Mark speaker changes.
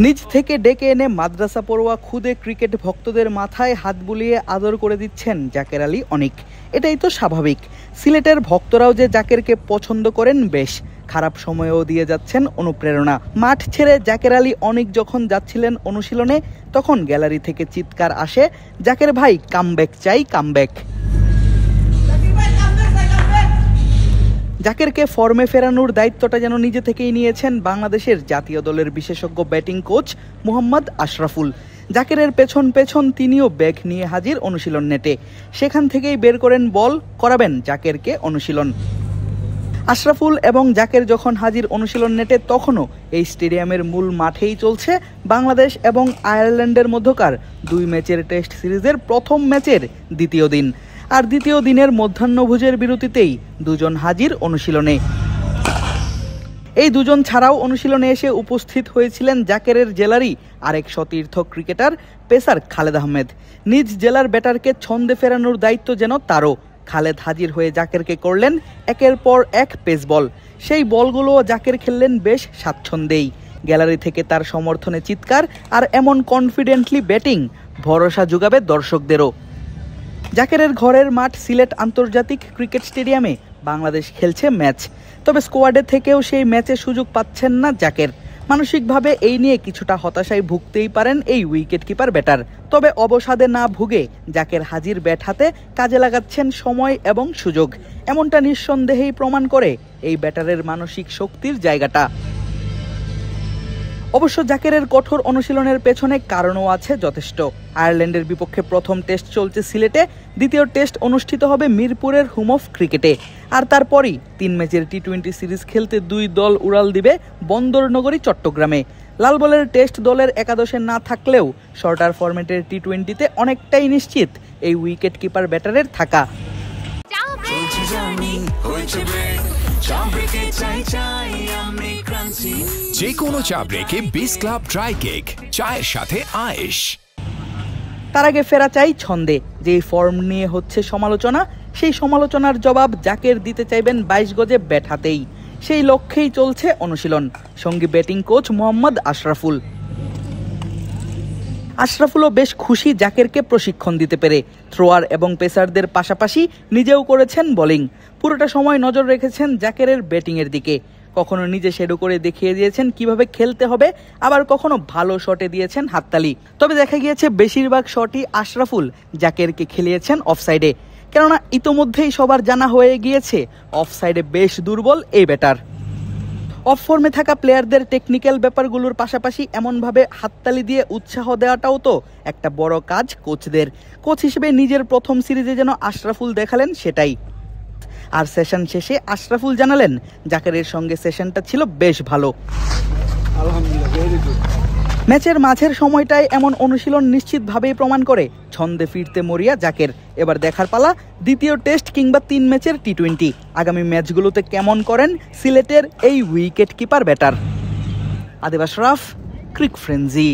Speaker 1: নিজ থেকে ডেকে এনে মাদ্রাসা পড়ুয়া খুদে ক্রিকেট ভক্তদের মাথায় হাত বুলিয়ে আদর করে দিচ্ছেন জাকের আলী অনিক। এটাই তো স্বাভাবিক। সিলেটের ভক্তরাও যে জাকেরকে পছন্দ করেন বেশ, খারাপ সময়েও দিয়ে যাচ্ছেন অনুপ্রেরণা। মাঠ ছেড়ে জাকের আলী অনিক যখন যাচ্ছিলেন অনুশীলনে, তখন গ্যালারি থেকে চিৎকার আসে, জাকের ভাই কামব্যাক চাই, কামব্যাক। জাকেরকে ফর্মে ফেরানোর দায়িত্বটা যেন নিজে থেকেই নিয়েছেন বাংলাদেশের জাতীয় দলের বিশেষজ্ঞ ব্যাটিং কোচ মোহাম্মদ আশরাফুল। জাকেরের পেছন পেছন তিনিও ব্যাগ নিয়ে হাজির অনুশীলন নেটে। সেখান থেকেই বের করেন বল, করাবেন জাকেরকে অনুশীলন। আশরাফুল এবং জাকের যখন হাজির অনুশীলন নেটে, তখনও এই স্টেডিয়ামের মূল মাঠেই চলছে বাংলাদেশ এবং আয়ারল্যান্ডের মধ্যকার 2 ম্যাচের টেস্ট সিরিজের প্রথম ম্যাচের দ্বিতীয় দিন। আর দ্বিতীয় দিনের মধ্যাহ্নভোজের বিরতিতেই দুজন হাজির অনুশীলনে। এই দুজন ছাড়াও অনুশীলনে এসে উপস্থিত হয়েছিলেন জাকেরের জেলারই আরেক সতীর্থ ক্রিকেটার পেসার খালেদ আহমেদ। নিজ জেলার ব্যাটারকে ছন্দে ফেরানোর দায়িত্ব যেন তারও। খালেদ হাজির হয়ে জাকেরকে করলেন একের পর এক পেস বল। সেই বলগুলো জাকের খেললেন বেশ স্বাচ্ছন্দ্যেই। গ্যালারি থেকে তার সমর্থনে চিৎকার আর এমন কনফিডেন্টলি ব্যাটিং ভরসা যোগাবে দর্শকদেরও। জাকেরের ঘরের মাঠ সিলেট আন্তর্জাতিক ক্রিকেট স্টেডিয়ামে বাংলাদেশ খেলছে ম্যাচ, তবে স্কোয়াডে থেকেও সেই ম্যাচে সুযোগ পাচ্ছেন না জাকের। মানসিকভাবে এই নিয়ে কিছুটা হতাশায় ভুগতেই পারেন এই উইকেট কিপার ব্যাটার। তবে অবসাদে না ভুগে জাকের হাজির ব্যাট হাতে কাজে লাগাচ্ছেন সময় এবং সুযোগ। এমনটা নিঃসন্দেহেই প্রমাণ করে এই ব্যাটারের মানসিক শক্তির জায়গাটা। অবশ্য জাকেরের কঠোর অনুশীলনের পেছনে কারণও আছে যথেষ্ট। আয়ারল্যান্ডের বিপক্ষে প্রথম টেস্ট চলছে সিলেটে, দ্বিতীয় টেস্ট অনুষ্ঠিত হবে মিরপুরের হোম অফ ক্রিকেটে। আর তারপরই 3 ম্যাচের টি-20 সিরিজ খেলতে 2 দল উড়াল দিবে বন্দরনগরী চট্টগ্রামে। লাল বলের টেস্ট দলের একাদশে না থাকলেও শর্টার ফরম্যাটের টি-20তে অনেকটাই নিশ্চিত এই উইকেট কিপার ব্যাটারের থাকা।
Speaker 2: যে কোনো চা ব্রেকে বিস ক্লাব ড্রাই কেক, চায়ের সাথে আয়েশ।
Speaker 1: তার আগে ফেরা চাই ছন্দে। যেই ফর্ম নিয়ে হচ্ছে সমালোচনা, সেই সমালোচনার জবাব জাকের দিতে চাইবেন 22 গজে ব্যাট হাতেই। সেই লক্ষ্যেই চলছে অনুশীলন। সঙ্গী ব্যাটিং কোচ মোহাম্মদ আশরাফুল। আশরাফুলও বেশ খুশি জাকেরকে প্রশিক্ষণ দিতে পেরে। থ্রোয়ার এবং পেসারদের পাশাপাশি নিজেও করেছেন বোলিং। পুরোটা সময় নজর রেখেছেন জাকেরের ব্যাটিংয়ের দিকে। কখনো নিজে শেডো করে দেখিয়ে দিয়েছেন কিভাবে খেলতে হবে, আবার কখনো ভালো শটে দিয়েছেন হাততালি। তবে দেখা গিয়েছে বেশিরভাগ শটই আশরাফুল জাকেরকে খেলিয়েছেন অফসাইডে। কেননা ইতোমধ্যেই সবার জানা হয়ে গিয়েছে অফসাইডে বেশ দুর্বল এই ব্যাটার। অফ ফর্মে থাকা প্লেয়ারদের টেকনিক্যাল ব্যাপারগুলোর পাশাপাশি এমনভাবে হাততালি দিয়ে উৎসাহ দেওয়াটাও তো একটা বড় কাজ কোচদের। কোচ হিসেবে নিজের প্রথম সিরিজে যেন আশরাফুল দেখালেন সেটাই। আর সেশন শেষে আশরাফুল জানালেন জাকেরের সঙ্গে সেশনটা ছিল বেশ ভালো। ম্যাচের মাঝের সময়টায় এমন অনুশীলন নিশ্চিতভাবেই প্রমাণ করে ছন্দে ফিরতে মরিয়া জাকের। এবার দেখার পালা দ্বিতীয় টেস্ট কিংবা 3 ম্যাচের টি-20। আগামী ম্যাচগুলোতে কেমন করেন সিলেটের এই wicket keeper batter. Adib Ashraf, cric frenzy.